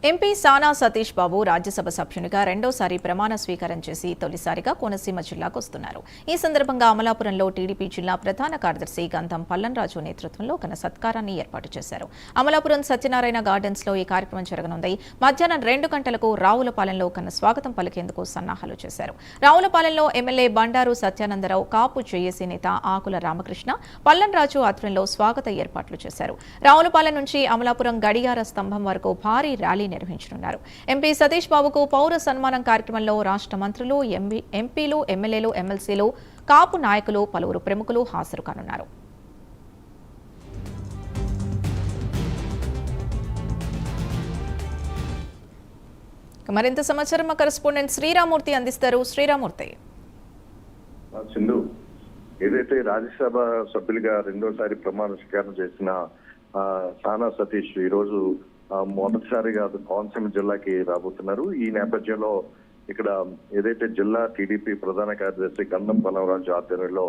MP సానా సతీష్ బాబు రాజ్యసభ సభ్యునిగా రెండోసారి ప్రమాణ స్వీకారం చేసి తొలిసారిగా కోనసీమ జిల్లాకు వస్తున్నారు. ఈ సందర్భంగా అమలాపురంలో టీడీపీ జిల్లా ప్రధాన కార్యదర్శి గంధం పల్లంరాజు నేతృత్వంలో ఘన సత్కారాన్ని ఏర్పాటు చేశారు. అమలాపురం సత్యనారాయణ గార్డెన్స్ లో ఈ కార్యక్రమం జరగనుంది. మధ్యాహ్నం 2 గంటలకు రావులపాలెంలో ఘన స్వాగతం పలికేందుకు సన్నాహాలు చేశారు. రావులపాలెంలో ఎమ్మెల్యే బండారు సత్యానందరావు, కాపు జేఏసీ నేత ఆకుల రామకృష్ణ, పల్లంరాజు ఆధ్వర్యంలో స్వాగత ఏర్పాట్లు చేశారు. రావులపాలెం నుంచి అమలాపురం గడియార స్తంభం వరకు భారీ ర్యాలీ నిర్వహించనున్నారు. ఎంపీ సతీష్ బాబుకు పౌర సన్మానం కార్యక్రమంలో రాష్ట్ర మంత్రులు, ఎంపీలు, ఎమ్మెల్యేలు, ఎమ్మెల్సీలు, కాపు నాయకులు, పలువురు ప్రముఖులు హాజరు కానున్నారు. మరింత సమాచారం మా కరెస్పాండెంట్ శ్రీరామూర్తి అందిస్తారు. శ్రీరామూర్తి, సింధు, ఏదైతే రాజ్యసభ సభ్యులుగా రెండోసారి ప్రమాణ స్వీకారం చేసిన సానా సతీష్ ఈ రోజు మొదటిసారిగా కోనసీమ జిల్లాకి రాబోతున్నారు. ఈ నేపథ్యంలో ఇక్కడ ఏదైతే జిల్లా టీడీపీ ప్రధాన కార్యదర్శి గంధం పల్లంరాజు ఆధ్వర్యంలో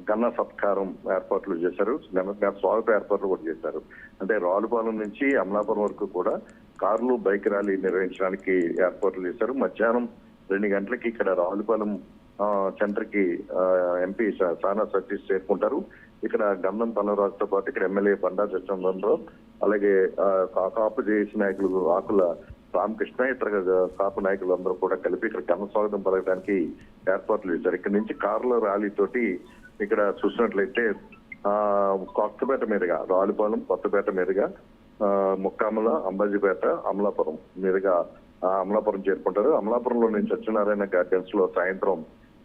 ఘన సత్కారం ఏర్పాట్లు చేశారు. స్వాగత ఏర్పాట్లు కూడా చేశారు. అంటే రావులపాలెం నుంచి అమలాపురం వరకు కూడా కార్లు, బైక్ ర్యాలీ నిర్వహించడానికి ఏర్పాట్లు చేశారు. మధ్యాహ్నం 2 గంటలకి ఇక్కడ రావులపాలెం సెంటర్ కి ఎంపీ సానా సతీష్ చేరుకుంటారు. ఇక్కడ గంధం పల్లంరాజుతో పాటు ఇక్కడ ఎమ్మెల్యే బండారు సత్యానందరావు, అలాగే కాపు జేఏసీ నాయకులు ఆకుల రామకృష్ణ, ఇతర కాపు నాయకులు అందరూ కూడా కలిపి ఇక్కడ ఘన స్వాగతం పలకడానికి ఏర్పాట్లు చేశారు. ఇక్కడ నుంచి కార్ల ర్యాలీ తోటి ఇక్కడ చూసినట్లయితే కొత్తపేట మీదుగా రావులపాలెం, కొత్తపేట మీదుగా ముక్కామల, అంబాజీపేట, అమలాపురం మీదుగా అమలాపురం చేరుకుంటారు. అమలాపురంలో నుంచి సత్యనారాయణ గార్డెన్స్ లో సాయంత్రం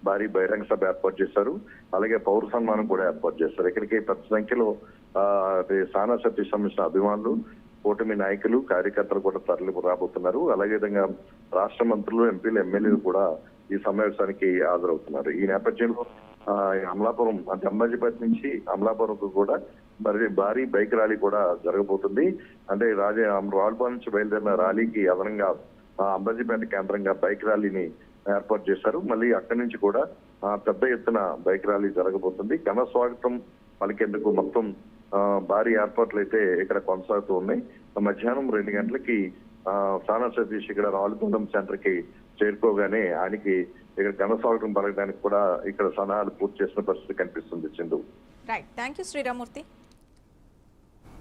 భారీ బహిరంగ సభ ఏర్పాటు చేశారు. అలాగే పౌర సన్మానం కూడా ఏర్పాటు చేశారు. ఇక్కడికి పెద్ద సంఖ్యలో సానా సతీష్ సంబంధించిన అభిమానులు, కూటమి నాయకులు, కార్యకర్తలు కూడా తరలి రాబోతున్నారు. అలాగే విధంగా రాష్ట్ర మంత్రులు, ఎంపీలు, ఎమ్మెల్యేలు కూడా ఈ సమావేశానికి హాజరవుతున్నారు. ఈ నేపథ్యంలో అమలాపురం అంటే అంబాజీపేట నుంచి అమలాపురంకు కూడా భారీ బైక్ ర్యాలీ కూడా జరగబోతుంది. అంటే రావులపాలెం నుంచి బయలుదేరిన ర్యాలీకి అదనంగా అంబాజీపేట కేంద్రంగా బైక్ ర్యాలీని ఏర్పాటు చేశారు. మళ్ళీ అక్కడి నుంచి కూడా పెద్ద ఎత్తున బైక్ ర్యాలీ జరగబోతుంది. ఘన స్వాగతం పలికేందుకు మొత్తం భారీ ఏర్పాట్లు అయితే ఇక్కడ కొనసాగుతూ ఉన్నాయి. మధ్యాహ్నం 2 గంటలకి సానా సతీష్ ఇక్కడ రావులపాలెం సెంటర్ కి చేరుకోగానే ఆయనకి ఇక్కడ ఘన స్వాగతం పలకడానికి కూడా ఇక్కడ సన్నాహాలు పూర్తి చేసిన పరిస్థితి కనిపిస్తుంది. Sindhu. Right, thank you Sriramurthy.